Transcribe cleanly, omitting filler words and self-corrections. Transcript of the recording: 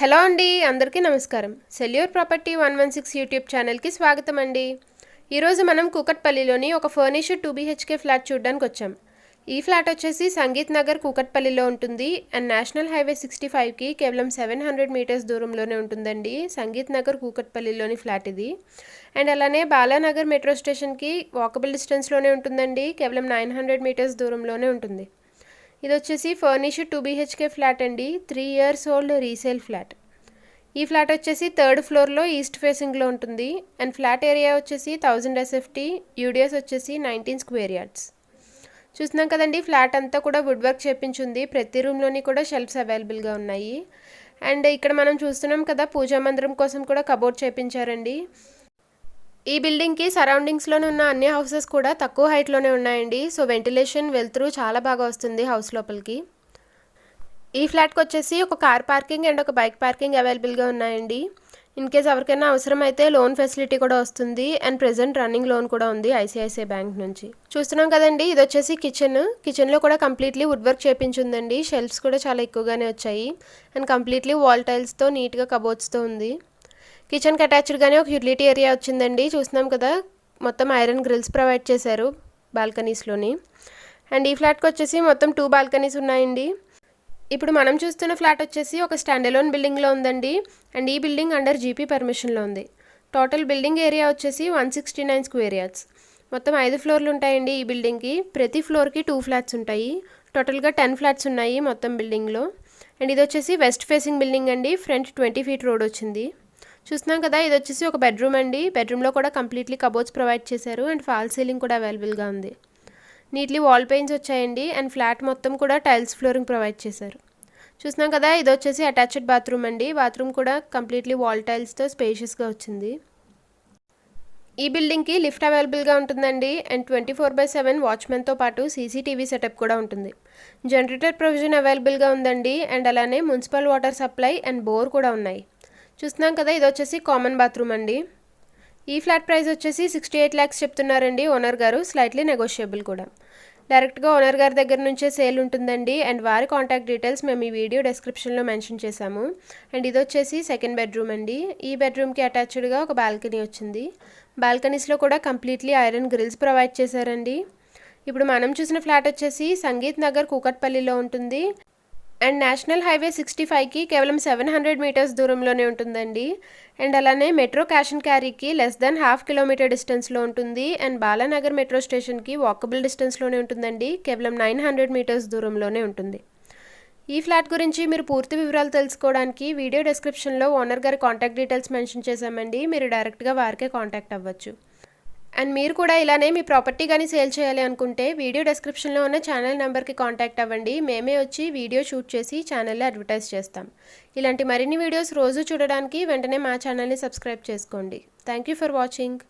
Hello అండి, అందరికీ నమస్కారం. సెల్యూర్ ప్రాపర్టీ 116 యూట్యూబ్ ఛానల్కి స్వాగతం అండి. ఈరోజు మనం కూకట్పల్లిలోని ఒక ఫర్నిష్డ్ 2 BHK ఫ్లాట్ చూడడానికి వచ్చాం. ఈ ఫ్లాట్ వచ్చేసి సంగీత్ నగర్ కూకట్పల్లిలో ఉంటుంది అండ్ నేషనల్ హైవే 65కి కేవలం 700 మీటర్స్ దూరంలోనే ఉంటుందండి. సంగీత్ నగర్ కూకట్పల్లిలోని ఫ్లాట్ ఇది. అండ్ అలానే బాలానగర్ మెట్రో స్టేషన్కి వాకబుల్ డిస్టెన్స్లోనే ఉంటుందండి. కేవలం 900 మీటర్స్ దూరంలోనే ఉంటుంది. ఇది వచ్చేసి ఫర్నిష్డ్ 2 BHK ఫ్లాట్ అండి. 3 years ఓల్డ్ రీసేల్ ఫ్లాట్. ఈ ఫ్లాట్ వచ్చేసి 3rd ఫ్లోర్లో ఈస్ట్ ఫేసింగ్లో ఉంటుంది అండ్ ఫ్లాట్ ఏరియా వచ్చేసి 1000 SFT, యూడిఎస్ వచ్చేసి 19 స్క్వేర్ యార్డ్స్. చూస్తున్నాం కదండి, ఫ్లాట్ అంతా కూడా వుడ్ వర్క్ చేపించుంది. ప్రతి రూమ్లోని కూడా షెల్ఫ్స్ అవైలబుల్గా ఉన్నాయి. అండ్ ఇక్కడ మనం చూస్తున్నాం కదా, పూజా మందిరం కోసం కూడా కబోర్డ్ చేపించారండి. ఈ బిల్డింగ్కి సరౌండింగ్స్లోనే ఉన్న అన్ని హౌసెస్ కూడా తక్కువ హైట్లోనే ఉన్నాయండి. సో వెంటిలేషన్ వెళ్తురూ చాలా బాగా వస్తుంది హౌస్ లోపలికి. ఈ ఫ్లాట్కి వచ్చేసి ఒక కార్ పార్కింగ్ అండ్ ఒక బైక్ పార్కింగ్ అవైలబుల్గా ఉన్నాయండి. ఇన్ కేస్ ఎవరికైనా అవసరం అయితే లోన్ ఫెసిలిటీ కూడా వస్తుంది అండ్ ప్రెజెంట్ రన్నింగ్ లోన్ కూడా ఉంది ICICI బ్యాంక్ నుంచి. చూస్తున్నాం కదండి, ఇది వచ్చేసి కిచెన్లో కూడా కంప్లీట్లీ వుడ్ వర్క్ చేపించుందండి. షెల్ఫ్స్ కూడా చాలా ఎక్కువగానే వచ్చాయి అండ్ కంప్లీట్లీ వాల్ టైల్స్తో నీట్గా కబోర్డ్స్తో ఉంది. కిచెన్కి అటాచ్డ్గానే ఒక యూటిలిటీ ఏరియా వచ్చిందండి. చూస్తున్నాం కదా, మొత్తం ఐరన్ గ్రిల్స్ ప్రొవైడ్ చేశారు బాల్కనీస్లోని. అండ్ ఈ ఫ్లాట్కి వచ్చేసి మొత్తం 2 బాల్కనీస్ ఉన్నాయండి. ఇప్పుడు మనం చూస్తున్న ఫ్లాట్ వచ్చేసి ఒక స్టాండలోన్ బిల్డింగ్లో ఉందండి అండ్ ఈ బిల్డింగ్ అండర్ GP పర్మిషన్లో ఉంది. టోటల్ బిల్డింగ్ ఏరియా వచ్చేసి 169 స్క్వేర్ యార్డ్స్. మొత్తం 5 ఫ్లోర్లు ఉంటాయండి ఈ బిల్డింగ్కి. ప్రతి ఫ్లోర్కి 2 ఫ్లాట్స్ ఉంటాయి. టోటల్గా 10 ఫ్లాట్స్ ఉన్నాయి మొత్తం బిల్డింగ్లో. అండ్ ఇది వచ్చేసి వెస్ట్ ఫేసింగ్ బిల్డింగ్ అండి. ఫ్రంట్ 20 feet రోడ్ వచ్చింది. చూస్తున్నాం కదా, ఇది వచ్చేసి ఒక బెడ్రూమ్ అండి. బెడ్రూమ్లో కూడా కంప్లీట్లీ కబోర్డ్స్ ప్రొవైడ్ చేశారు అండ్ ఫాల్ సీలింగ్ కూడా అవైలబుల్గా ఉంది. నీట్లీ వాల్ పెయింట్స్ వచ్చాయండి అండ్ ఫ్లాట్ మొత్తం కూడా టైల్స్ ఫ్లోరింగ్ ప్రొవైడ్ చేశారు. చూస్తున్నాం కదా, ఇది వచ్చేసి అటాచ్డ్ బాత్రూమ్ అండి. బాత్రూమ్ కూడా కంప్లీట్లీ వాల్ టైల్స్తో స్పేషియస్గా వచ్చింది. ఈ బిల్డింగ్కి లిఫ్ట్ అవైలబుల్గా ఉంటుందండి అండ్ 24/7 వాచ్మెన్తో పాటు CCTV సెటప్ కూడా ఉంటుంది. జనరేటర్ ప్రొవిజన్ అవైలబుల్గా ఉందండి అండ్ అలానే municipal water supply and bore కూడా ఉన్నాయి. చూస్తున్నాం కదా, ఇది వచ్చేసి కామన్ బాత్రూమ్ అండి. ఈ ఫ్లాట్ ప్రైస్ వచ్చేసి 68 lakhs చెప్తున్నారండి ఓనర్ గారు. స్లైట్లీ నెగోషియబుల్ కూడా. డైరెక్ట్గా ఓనర్ గారి దగ్గర నుంచే సేల్ ఉంటుందండి అండ్ వారి కాంటాక్ట్ డీటెయిల్స్ మేము ఈ వీడియో డిస్క్రిప్షన్లో మెన్షన్ చేశాము. అండ్ ఇది వచ్చేసి సెకండ్ బెడ్రూమ్ అండి. ఈ బెడ్రూమ్కి అటాచ్డ్గా ఒక బాల్కనీ వచ్చింది. బాల్కనీస్లో కూడా కంప్లీట్లీ ఐరన్ గ్రిల్స్ ప్రొవైడ్ చేశారండి. ఇప్పుడు మనం చూసిన ఫ్లాట్ వచ్చేసి సంగీత్ నగర్ కూకట్పల్లిలో ఉంటుంది అండ్ నేషనల్ హైవే 65కి కేవలం 700 మీటర్స్ దూరంలోనే ఉంటుందండి. అండ్ అలానే మెట్రో క్యాష్ అండ్ క్యారీకి లెస్ దాన్ 1/2 kilometer డిస్టెన్స్లో ఉంటుంది అండ్ బాలానగర్ మెట్రో స్టేషన్కి వాకబుల్ డిస్టెన్స్లోనే ఉంటుందండి. కేవలం 900 మీటర్స్ దూరంలోనే ఉంటుంది. ఈ ఫ్లాట్ గురించి మీరు పూర్తి వివరాలు తెలుసుకోవడానికి వీడియో డిస్క్రిప్షన్లో ఓనర్ గారి కాంటాక్ట్ డీటెయిల్స్ మెన్షన్ చేశామండి. మీరు డైరెక్ట్గా వారికే కాంటాక్ట్ అవ్వచ్చు. అండ్ మీరు కూడా ఇలానే మీ ప్రాపర్టీ కానీ సేల్ చేయాలి అనుకుంటే వీడియో డిస్క్రిప్షన్లో ఉన్న ఛానల్ నెంబర్కి కాంటాక్ట్ అవ్వండి. మేమే వచ్చి వీడియో షూట్ చేసి ఛానల్లో అడ్వర్టైజ్ చేస్తాం. ఇలాంటి మరిన్ని వీడియోస్ రోజు చూడడానికి వెంటనే మా ఛానల్ని సబ్స్క్రైబ్ చేసుకోండి. Thank you for watching.